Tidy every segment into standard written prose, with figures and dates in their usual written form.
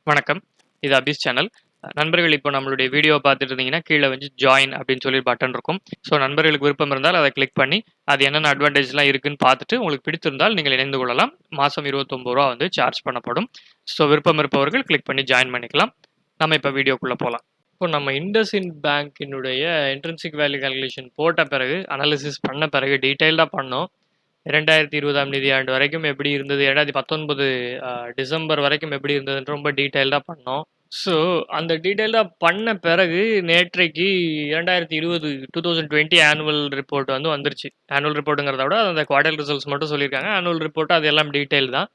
வணக்கம். இது அபிஸ் சேனல். நண்பர்கள் இப்போ நம்மளுடைய வீடியோ பார்த்துட்டு இருந்தீங்கன்னா, கீழ வந்து ஜாயின் அப்படின்னு சொல்லி பட்டன் இருக்கும். ஸோ நண்பர்களுக்கு விருப்பம் இருந்தால் அத கிளிக் பண்ணி, அது என்னென்ன அட்வான்டேஜ்லாம் இருக்குன்னு பார்த்துட்டு, உங்களுக்கு பிடித்திருந்தால் நீங்கள் இணைந்து கொள்ளலாம். மாசம் ரூ. 29 வந்து சார்ஜ் பண்ணப்படும். ஸோ விருப்பம் இருப்பவர்கள் கிளிக் பண்ணி ஜாயின் பண்ணிக்கலாம். நம்ம இப்போ வீடியோக்குள்ள போலாம். இப்போ நம்ம இண்டஸ் இண்ட் பேங்கினுடைய இன்ட்ரின்சிக் வேல்யூ கால்குலேஷன் போட்ட பிறகு, அனாலிசிஸ் பண்ண பிறகு டீட்டெயில்டா பண்ணோம். 2020ஆம் நிதியாண்டு வரைக்கும் எப்படி இருந்தது, 2019 டிசம்பர் வரைக்கும் எப்படி இருந்ததுன்னு ரொம்ப டீட்டெயில்டா பண்ணோம். ஸோ அந்த டீட்டெயில்டா பண்ண பிறகு நேற்றைக்கு 2020 ஆனுவல் ரிப்போர்ட் வந்து வந்துருச்சு. ஆனுவல் ரிப்போர்ட்டுங்கிறத விட அந்த குவார்டர் ரிசல்ட்ஸ் மட்டும் சொல்லியிருக்காங்க. ஆனுவல் ரிப்போர்ட் அது எல்லாம் டீட்டெயில் தான்.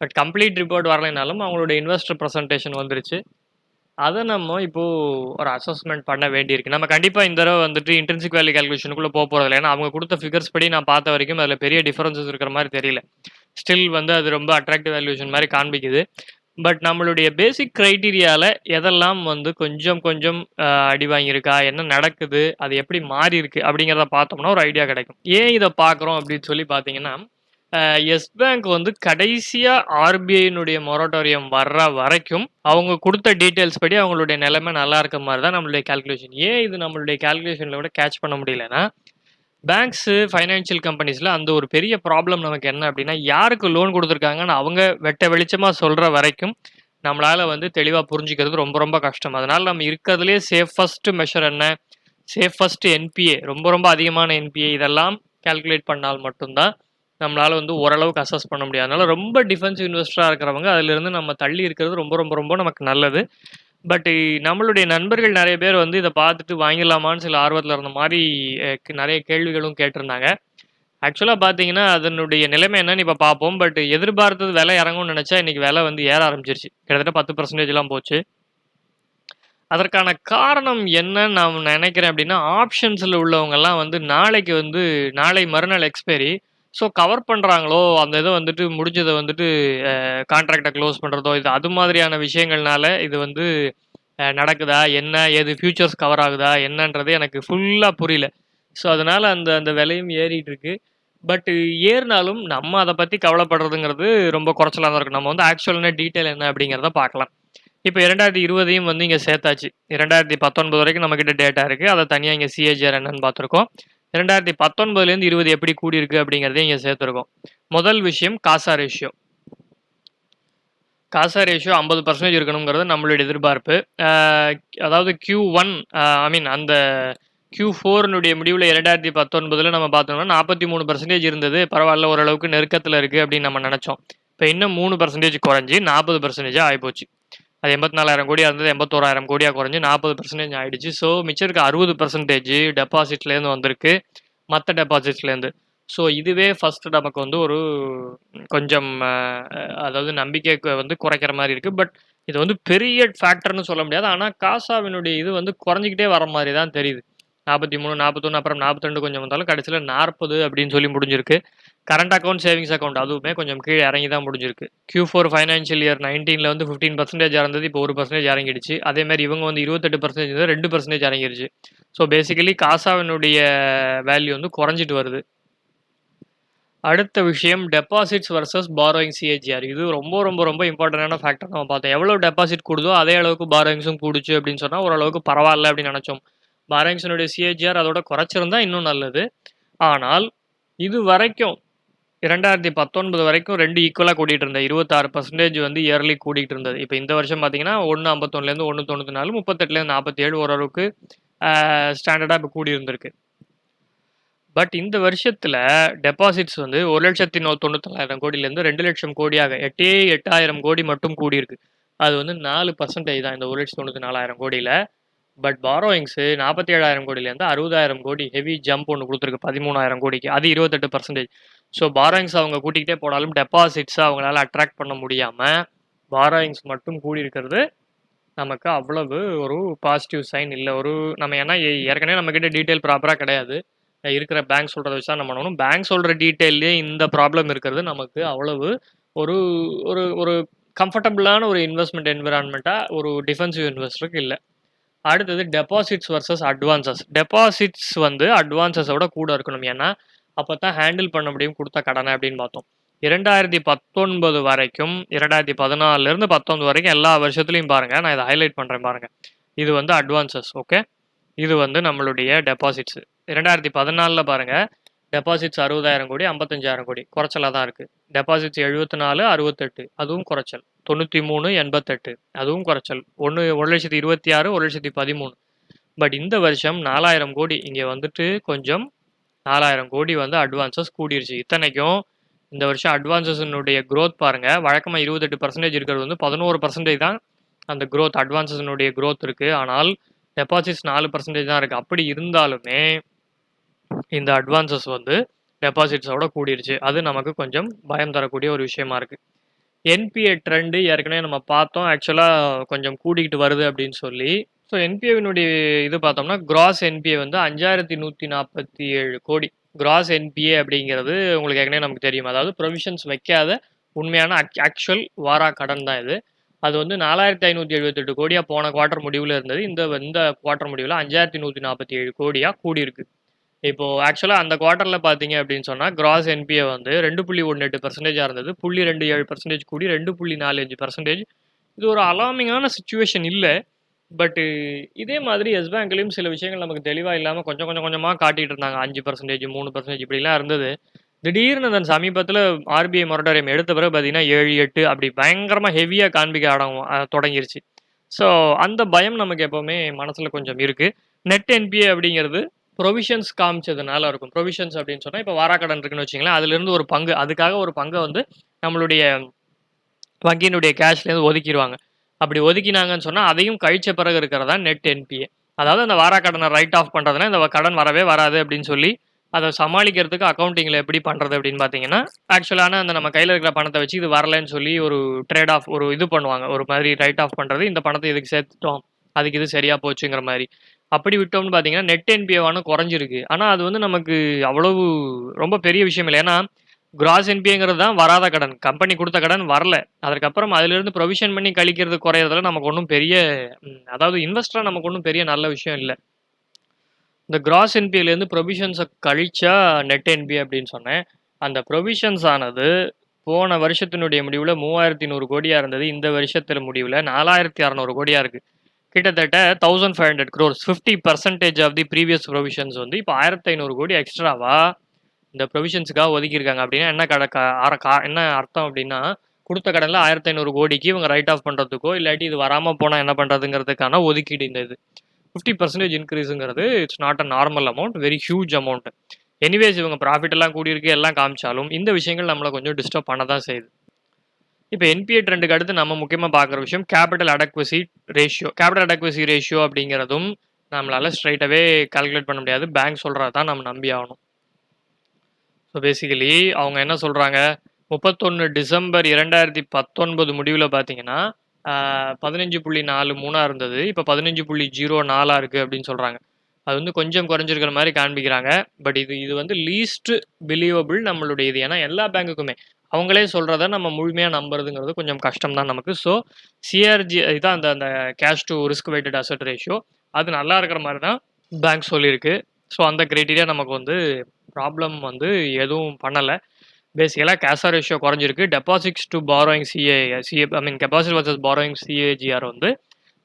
பட் கம்ப்ளீட் ரிப்போர்ட் வரலைனாலும் அவங்களுடைய இன்வெஸ்டர் ப்ரெசன்டேஷன் வந்துருச்சு. அதை நம்ம இப்போ ஒரு அசஸ்மெண்ட் பண்ண வேண்டியிருக்கு. நம்ம கண்டிப்பாக இந்த தடவை வந்துட்டு இன்ட்ரின்சிக் வேல்யூ கால்குலேஷனுக்குள்ளே போகிறதில்ல. ஏன்னா அவங்க கொடுத்த ஃபிகர்ஸ் படி நான் பார்த்த வரைக்கும் அதில் பெரிய டிஃபரன்சஸ் இருக்கிற மாதிரி தெரியல. ஸ்டில் வந்து அது ரொம்ப அட்ராக்டிவ் வேல்யூஷன் மாதிரி காண்பிக்குது. பட் நம்மளுடைய பேசிக் க்ரைட்டீரியாவில் எதெல்லாம் வந்து கொஞ்சம் கொஞ்சம் அடி வாங்கியிருக்கா, என்ன நடக்குது, அது எப்படி மாறி இருக்கு அப்படிங்கிறத பார்த்தோம்னா ஒரு ஐடியா கிடைக்கும். ஏன் இதை பார்க்குறோம் அப்படின்னு சொல்லி பார்த்தீங்கன்னா, எஸ் பேங்க் வந்து கடைசியா ஆர்பிஐனுடைய மொரட்டோரியம் வர்ற வரைக்கும் அவங்க கொடுத்த டீட்டெயில்ஸ் படி அவங்களுடைய நிலைமை நல்லா இருக்க மாதிரி தான் நம்மளுடைய கால்குலேஷன். ஏன் இது நம்மளுடைய கால்குலேஷன்ல கூட கேட்ச் பண்ண முடியலன்னா, பேங்க்ஸ் ஃபைனான்சியல் கம்பெனிஸ்ல அந்த ஒரு பெரிய ப்ராப்ளம் நமக்கு என்ன அப்படின்னா, யாருக்கு லோன் கொடுத்துருக்காங்கன்னு அவங்க வெட்ட வெளிச்சமா சொல்ற வரைக்கும் நம்மளால வந்து தெளிவா புரிஞ்சுக்கிறது ரொம்ப ரொம்ப கஷ்டம். அதனால நம்ம இருக்கிறதுலே சேஃபஸ்ட் மெஷர் என்ன, சேஃபஸ்ட் என்பிஏ, ரொம்ப ரொம்ப அதிகமான என்பிஏ இதெல்லாம் கால்குலேட் பண்ணால் மட்டும்தான் நம்மளால வந்து ஓரளவுக்கு அசஸ் பண்ண முடியாது. அதனால ரொம்ப டிஃபென்சிவ் இன்வெஸ்டரா இருக்கிறவங்க அதிலிருந்து நம்ம தள்ளி இருக்கிறது ரொம்ப ரொம்ப ரொம்ப நமக்கு நல்லது. பட் நம்மளுடைய நண்பர்கள் நிறைய பேர் வந்து இதை பார்த்துட்டு வாங்கிடலாமான்னு சில ஆர்வத்தில் இருந்த மாதிரி நிறைய கேள்விகளும் கேட்டிருந்தாங்க. ஆக்சுவலாக பார்த்தீங்கன்னா அதனுடைய நிலைமை என்னன்னு இப்போ பார்ப்போம். பட் எதிர்பார்த்தது விலை இறங்கும்னு நினச்சா இன்னைக்கு விலை வந்து ஏற ஆரம்பிச்சிருச்சு. கிட்டத்தட்ட 10% போச்சு. அதற்கான காரணம் என்னன்னு நான் நினைக்கிறேன் அப்படின்னா, ஆப்ஷன்ஸில் உள்ளவங்கெல்லாம் வந்து நாளைக்கு வந்து நாளை மறுநாள் எக்ஸ்பைரி. ஸோ கவர் பண்ணுறாங்களோ, அந்த இதை வந்துட்டு முடிஞ்சதை வந்துட்டு கான்ட்ராக்டை க்ளோஸ் பண்ணுறதோ, இது அது மாதிரியான விஷயங்கள்னால இது வந்து நடக்குதா, என்ன ஏது ஃபியூச்சர்ஸ் கவர் ஆகுதா என்னன்றது எனக்கு ஃபுல்லாக புரியல. ஸோ அதனால அந்த அந்த விலையும் ஏறிட்டு இருக்கு. பட் ஏறினாலும் நம்ம அதை பற்றி கவலைப்படுறதுங்கிறது ரொம்ப குறைச்சலாக தான் இருக்கும். நம்ம வந்து ஆக்சுவலான டீட்டெயில் என்ன அப்படிங்கிறத பார்க்கலாம். இப்போ 2020 வந்து இங்கே சேர்த்தாச்சு. 2019 வரைக்கும் நம்மக்கிட்ட டேட்டா இருக்குது. அதை தனியாக இங்கே சிஏஜிஆர் என்னன்னு பார்த்துருக்கோம். 2019லேருந்து 20 எப்படி கூடியிருக்கு அப்படிங்கிறதையும் இங்கே சேர்த்துருக்கோம். முதல் விஷயம் காசா ரேஷியோ. காசா ரேஷியோ 50% இருக்கணுங்கிறது நம்மளுடைய எதிர்பார்ப்பு. அதாவது Q1 ஐ மீன் அந்த Q4னுடைய முடிவில் 2019 நம்ம பார்த்தோம்னா 43% இருந்தது. பரவாயில்ல, ஓரளவுக்கு நெருக்கத்தில் இருக்குது அப்படின்னு நம்ம நினச்சோம். இப்போ இன்னும் 3% குறைஞ்சி 40% ஆகிப்போச்சு. அது 84,000 கோடியாக இருந்தது 81,000 கோடியாக குறைஞ்சி 40% ஆயிடுச்சு. ஸோ மிச்சம் இருக்க 60% டெபாசிட்லேருந்து வந்திருக்கு, மற்ற டெபாசிட்ஸ்லேருந்து. ஸோ இதுவே ஃபர்ஸ்ட் நமக்கு வந்து ஒரு கொஞ்சம் அதாவது நம்பிக்கை வந்து குறைக்கிற மாதிரி இருக்குது. பட் இது வந்து பெரிய ஃபேக்டர்னு சொல்ல முடியாது. ஆனால் காசாவினுடைய இது வந்து குறைஞ்சிக்கிட்டே வர மாதிரி தான் தெரியுது. 43, 41, அப்புறம் 42 கொஞ்சம் வந்தாலும் கடைசியில் 40 அப்படின்னு சொல்லி முடிஞ்சிருக்கு. கரண்ட் அக்கௌண்ட், சேவிங்ஸ் அக்கௌண்ட் அதுவுமே கொஞ்சம் கீழே இறங்கி தான் முடிஞ்சிருக்கு. Q4 ஃபைனான்ஷியல் இயர் 19 வந்து 15% இருந்தது, இப்போ 1% இறங்கிடுச்சு. அதே மாதிரி இவங்க வந்து 28% இருந்தது, 2% இறங்கிடுச்சு. ஸோ பேசிக்கலி காசாவினுடைய வேல்யூ வந்து குறைஞ்சிட்டு வருது. அடுத்த விஷயம் டெபாசிட்ஸ் வர்சஸ் பாரோயிங் சிஏஜிஆர். இது ரொம்ப ரொம்ப ரொம்ப இம்பார்ட்டண்டான ஃபேக்டர் நம்ம பார்த்தோம். எவ்வளோ டெபாசிட் கூடுதோ அதே அளவுக்கு பாரோயிங்ஸும் கூடுச்சு அப்படின்னு சொன்னால் ஓரளவுக்கு பரவாயில்ல அப்படின்னு நினச்சோம். பாரோயிங்ஸினுடைய சிஏஜிஆர் அதோட குறைச்சிருந்தா இன்னும் நல்லது. ஆனால் இது வரைக்கும் 2019 வரைக்கும் 2 ஈக்குவலாக கூட்டிகிட்டு இருந்தது. 26% வந்து இயர்லி கூட்டிகிட்டு இருந்தது. இப்போ இந்த வருஷம் பார்த்தீங்கன்னா 1.51லேருந்து 1.94, 38லேருந்து 47 ஓரளவுக்கு ஸ்டாண்டர்டாக இப்போ கூடி இருந்திருக்கு. பட் இந்த வருஷத்தில் டெபாசிட்ஸ் வந்து 1,94,000 கோடியிலேருந்து 2,00,000 கோடியாக 8,8000 கோடி மட்டும் கூடியிருக்கு. அது வந்து 4% தான் இந்த 1,94,000 கோடியில். பட் பாரோயிங்ஸு 47,000 கோடியிலேருந்து 60,000 கோடி ஹெவி ஜம்ப் ஒன்று கொடுத்துருக்கு 13,000 கோடிக்கு. அது 28%. ஸோ பாரோயிங்ஸ் அவங்க கூட்டிகிட்டே போனாலும் டெபாசிட்ஸை அவங்களால அட்ராக்ட் பண்ண முடியாமல் பாரோயிங்ஸ் மட்டும் கூடியிருக்கிறது நமக்கு அவ்வளவு ஒரு பாசிட்டிவ் சைன் இல்லை. ஒரு நம்ம ஏன்னா ஏற்கனவே நம்மக்கிட்ட டீட்டெயில் ப்ராப்பராக கிடையாது. இருக்கிற பேங்க் சொல்கிறத வச்சு தான் நம்ம பண்ணணும். பேங்க் சொல்கிற டீட்டெயிலே இந்த ப்ராப்ளம் இருக்கிறது நமக்கு அவ்வளவு ஒரு ஒரு ஒரு கம்ஃபர்டபுளான ஒரு இன்வெஸ்ட்மெண்ட் என்விரான்மெண்ட்டாக ஒரு டிஃபென்சிவ் இன்வெஸ்டருக்கு இல்லை. அடுத்தது டெபாசிட்ஸ் வர்சஸ் அட்வான்சஸ். டெபாசிட்ஸ் வந்து அட்வான்சஸோட கூட இருக்கணும். ஏன்னா அப்போ தான் ஹேண்டில் பண்ண முடியும் கொடுத்த கடனை அப்படின்னு பார்த்தோம். 2019 வரைக்கும் 2014லேருந்து 19 வரைக்கும் எல்லா வருஷத்துலையும் பாருங்கள், நான் இதை ஹைலைட் பண்ணுறேன் பாருங்கள். இது வந்து அட்வான்சஸ். ஓகே, இது வந்து நம்மளுடைய டெபாசிட்ஸ். 2014 பாருங்கள், டெபாசிட்ஸ் 60,000 கோடி, 55,000 கோடி குறைச்சலாக தான் இருக்குது. டெபாசிட்ஸ் 74, 68 அதுவும் குறைச்சல். 93, 88 அதுவும் குறைச்சல். 1,26,000, 1,13,000. பட் இந்த வருஷம் 4,000 கோடி இங்கே வந்துட்டு கொஞ்சம் 4,000 கோடி வந்து அட்வான்சஸ் கூடிருச்சு. இத்தனைக்கும் இந்த வருஷம் அட்வான்சஸினுடைய க்ரோத் பாருங்கள், வழக்கமாக 28% இருக்கிறது வந்து 11% தான் அந்த க்ரோத், அட்வான்சஸினுடைய க்ரோத் இருக்குது. ஆனால் டெபாசிட்ஸ் 4% தான் இருக்குது. அப்படி இருந்தாலுமே இந்த அட்வான்சஸ் வந்து டெபாசிட்ஸோட கூடிருச்சு. அது நமக்கு கொஞ்சம் பயம் தரக்கூடிய ஒரு விஷயமா இருக்குது. என்பிஏ ட்ரெண்டு ஏற்கனவே நம்ம பார்த்தோம், ஆக்சுவலாக கொஞ்சம் கூடிக்கிட்டு வருது அப்படின்னு சொல்லி. ஸோ என்பிஏவினுடைய இது பார்த்தோம்னா கிராஸ் என்பிஏ வந்து 5,147 கோடி. கிராஸ் என்பிஏ அப்படிங்கிறது உங்களுக்கு ஏற்கனவே நமக்கு தெரியும், அதாவது ப்ரொவிஷன்ஸ் வைக்காத உண்மையான ஆக்சுவல் வாரா கடன் தான் இது. அது வந்து 4,578 கோடியாக போன குவார்ட்டர் முடிவில் இருந்தது. இந்த குவார்ட்டர் முடிவில் 5,147 கோடியாக கூடியிருக்கு. இப்போது ஆக்சுவலாக அந்த குவார்ட்டரில் பார்த்தீங்க அப்படின்னு சொன்னால் கிராஸ் என்பிஏ வந்து 2.18% இருந்தது. 0.27% கூடி 2.45%. இது ஒரு அலார்மிங்கான சுச்சுவேஷன் இல்லை. பட்டு இதே மாதிரி எஸ் பேங்க்லேயும் சில விஷயங்கள் நமக்கு தெளிவாக இல்லாமல் கொஞ்சம் கொஞ்சமாக காட்டிகிட்டு இருந்தாங்க. 5%, 3% இப்படிலாம் இருந்தது. திடீர்னு அந்த சமீபத்தில் ஆர்பிஐ மொரட்டோரியம் எடுத்த பிறகு பார்த்தீங்கன்னா 7, 8 அப்படி பயங்கரமாக ஹெவியாக காண்பிக்க தொடங்கிருச்சு. ஸோ அந்த பயம் நமக்கு எப்போவுமே மனசில் கொஞ்சம் இருக்குது. நெட் என்பிஏ அப்படிங்கிறது ப்ரொவிஷன்ஸ் காமிச்சதுனால இருக்கும். ப்ரொவிஷன்ஸ் அப்படின்னு சொன்னால் இப்போ வாராக்கடன் இருக்குன்னு வச்சிங்களேன், அதுலேருந்து ஒரு பங்கு, அதுக்காக ஒரு பங்கை வந்து நம்மளுடைய வங்கியினுடைய கேஷ்லேருந்து ஒதுக்கிடுவாங்க. அப்படி ஒதுக்கினாங்கன்னு சொன்னால் அதையும் கழிச்ச பிறகு இருக்கிறதா நெட் என்பிஏ. அதாவது அந்த வாராக்கடனை ரைட் ஆஃப் பண்ணுறதுனா இந்த கடன் வரவே வராது அப்படின்னு சொல்லி அதை சமாளிக்கிறதுக்கு அக்கௌண்டிங்கில் எப்படி பண்ணுறது அப்படின்னு பார்த்தீங்கன்னா, ஆக்சுவலான அந்த நம்ம கையில் இருக்கிற பணத்தை வச்சு இது வரலன்னு சொல்லி ஒரு ட்ரேட் ஆஃப் ஒரு இது பண்ணுவாங்க. ஒரு மாதிரி ரைட் ஆஃப் பண்ணுறது, இந்த பணத்தை இதுக்கு சேர்த்துட்டோம், அதுக்கு இது சரியாக போச்சுங்கிற மாதிரி. அப்படி விட்டோம்னு பார்த்தீங்கன்னா நெட் என்பிஏவானு குறைஞ்சிருக்கு. ஆனால் அது வந்து நமக்கு அவ்வளவு ரொம்ப பெரிய விஷயம் இல்லை. ஏன்னா கிராஸ் என்பிஏங்கிறது தான் வராத கடன், கம்பெனி கொடுத்த கடன் வரல. அதற்கப்புறம் அதிலிருந்து ப்ரொவிஷன் பண்ணி கழிக்கிறது குறையிறதுல நமக்கு ஒன்றும் பெரிய அதாவது இன்வெஸ்டராக நமக்கு ஒன்றும் பெரிய நல்ல விஷயம் இல்லை. இந்த கிராஸ் என்பிஏலேருந்து ப்ரொவிஷன்ஸை கழிச்சா நெட் என்பிஏ அப்படின்னு சொன்னேன். அந்த ப்ரொவிஷன்ஸ் ஆனது போன வருஷத்தினுடைய முடிவில் 3,100 கோடியாக இருந்தது. இந்த வருஷத்தில் முடிவில் 4,600 கோடியாக இருக்குது. கிட்டத்தட்ட 1,500 crores, 50% of the previous provisions வந்து இப்போ 1,500 கோடி எக்ஸ்ட்ராவா இந்த ப்ரொவிஷன்ஸுக்காக ஒதுக்கியிருக்காங்க. அப்படின்னா என்ன அர்த்தம் அப்படின்னா, கொடுத்த கடனில் 1,500 கோடிக்கு இவங்க ரைட் ஆஃப் பண்ணுறதுக்கோ இல்லாட்டி இது வராமல் போனால் என்ன பண்ணுறதுங்கிறதுக்கான ஒதுக்கீடு இந்த இது 50% இன்க்ரீஸுங்கிறது it's not a normal amount, very huge amount. Anyways இவங்க ப்ராஃபிட் எல்லாம் கூடியிருக்கு எல்லாம் காமிச்சாலும் இந்த விஷயங்கள் நம்மளை கொஞ்சம் டிஸ்டர்ப் பண்ண தான் செய்யுது. இப்போ என்பிஏ ட்ரெண்டுக்கு அடுத்து நம்ம முக்கியமாக பார்க்குற விஷயம் கேபிட்டல் அடக்வசி ரேஷியோ. கேபிட்டல் அடக்வசி ரேஷியோ அப்படிங்கிறதும் நம்மளால் ஸ்ட்ரைட்டாகவே கால்குலேட் பண்ண முடியாது, பேங்க் சொல்கிறது தான் நம்ம நம்பி ஆகணும். ஸோ பேசிக்கலி அவங்க என்ன சொல்கிறாங்க, 31 டிசம்பர் 2019 முடிவில் பார்த்தீங்கன்னா 15.43 இருந்தது, இப்போ 15.04 இருக்குது அப்படின்னு சொல்கிறாங்க. அது வந்து கொஞ்சம் குறைஞ்சிருக்கிற மாதிரி காண்பிக்கிறாங்க. பட் இது வந்து லீஸ்ட் பிலீவபிள் நம்மளுடைய இது. ஏன்னா எல்லா பேங்குக்குமே அவங்களே சொல்கிறத நம்ம முழுமையாக நம்புறதுங்கிறது கொஞ்சம் கஷ்டம் தான் நமக்கு. ஸோ சிஆர்ஜி இதுதான் அந்த cash to risk weighted asset ratio, அது நல்லா இருக்கிற மாதிரி தான் பேங்க் சொல்லியிருக்கு. ஸோ அந்த க்ரைட்டீரியா நமக்கு வந்து ப்ராப்ளம் வந்து எதுவும் பண்ணலை. பேசிக்கலாக கேஷா ரேஷியோ குறைஞ்சிருக்கு. Deposits to borrowing deposit versus borrowing CAGR வந்து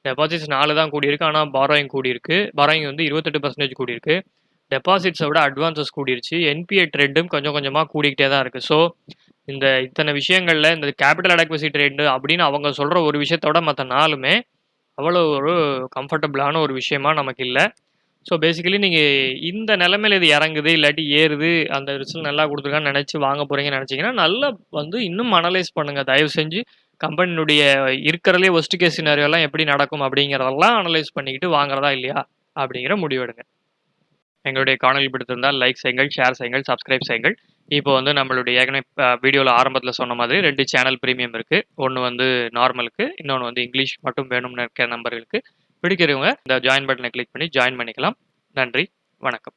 டெபாசிட்ஸ் 4 தான் கூடியிருக்கு, ஆனால் பாரோயிங் கூடியிருக்கு. பாரோயிங் வந்து 28% கூடியிருக்கு. டெபாசிட்ஸை விட அட்வான்சஸ் கூடிருச்சு. என்பிஏ ட்ரெண்டும் கொஞ்சம் கொஞ்சமாக கூடிக்கிட்டே தான் இருக்குது. ஸோ இத்தனை விஷயங்களில் இந்த கேபிட்டல் அடக்வசி ட்ரெண்டு அப்படின்னு அவங்க சொல்கிற ஒரு விஷயத்தோட மற்ற நாளுமே அவ்வளோ ஒரு கம்ஃபர்டபுளான ஒரு விஷயமா நமக்கு இல்லை. ஸோ பேசிக்கலி நீங்கள் இந்த நிலைமையில் இது இறங்குது இல்லாட்டி ஏறுது, அந்த ரிசல்ட் நல்லா கொடுத்துருக்கான்னு நினச்சி வாங்க போகிறீங்கன்னு நினச்சிங்கன்னா நல்லா வந்து இன்னும் அனலைஸ் பண்ணுங்கள். தயவு செஞ்சு கம்பெனியுடைய இருக்கிறதுலே ஒஸ்ட் கேஸ் சினாரியோலாம் எப்படி நடக்கும் அப்படிங்கிறதெல்லாம் அனலைஸ் பண்ணிக்கிட்டு வாங்குறதா இல்லையா அப்படிங்கிற முடிவெடுங்க. எங்களுடைய காணொலி பிடித்திருந்தால் லைக் செய்யுங்கள், ஷேர் செய்யுங்கள், சப்ஸ்கிரைப் செய்யுங்கள். இப்போ வந்து நம்மளுடைய ஏற்கனவே வீடியோவில் ஆரம்பத்தில் சொன்ன மாதிரி 2 சேனல் ப்ரீமியம் இருக்குது. ஒன்று வந்து நார்மலுக்கு, இன்னொன்று வந்து இங்கிலீஷ் மட்டும் வேணும்னு இருக்கிற நம்பர்களுக்கு. பிடிக்கிறவங்க இந்த ஜாயின் பட்டனை கிளிக் பண்ணி ஜாயின் பண்ணிக்கலாம். நன்றி, வணக்கம்.